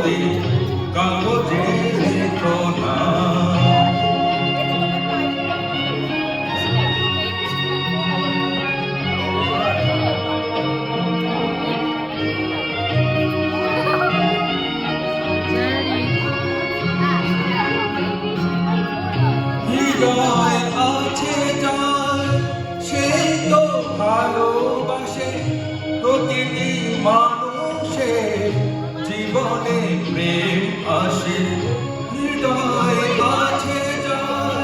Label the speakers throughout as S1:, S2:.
S1: যদি কাগজে লেখো না। হৃদয় আছে যার সেই তো ভালোবাসে, প্রতিটি মানুষের জীবনে প্রেম আসে। হৃদয় আছে যার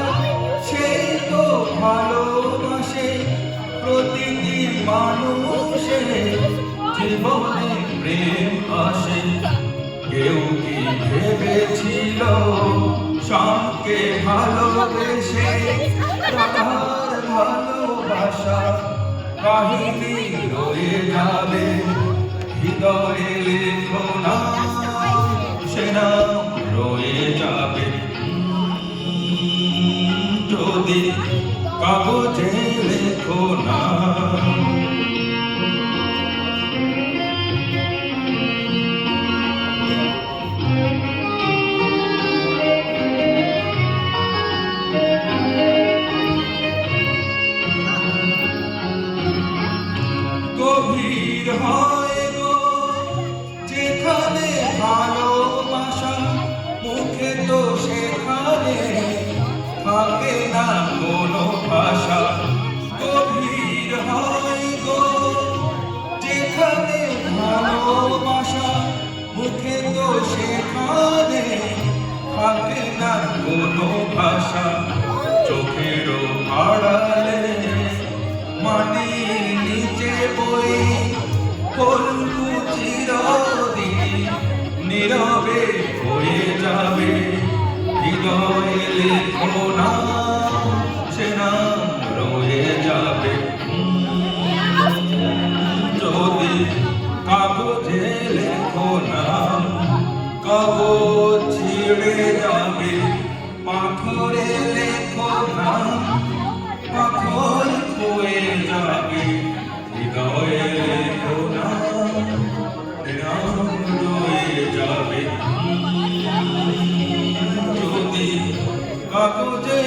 S1: সেই তো ভালোবাসে, প্রতিটি মানুষের জীবনে প্রেম আসে। কেউ কি ভেবেছিল সঙ্গে ভালোবেসে রাধার ভালোবাসা কাহিনী রয়ে যাবে। হৃদয়ে লেখো না, সে নাম রয়ে যাবে। যদি কাগজে লেখো না। গভীর হয় গো যেখানে ভালোবাসা, মুখে তো সেখানে থাকে না কোনো ভাষা। গভীর হয় গো যেখানে ভালোবাসা, মুখে তো সেখানে থাকে না কোনো ভাষা। চোখেরও আড়ালে মাটির নিচে বই পলকু চিরদিন নীরবে হয়ে যাবে। হৃদয়ে লেখো না, সে নাম রয়ে যাবে। যদি কাগজে লেখো না, কাগজ ছিঁড়ে যাবে। পাথরে লেখো না, পাথর হয়ে যাবে। হৃদয়ে লেখো না, নাম রয়ে যাবে। যদি কাগজে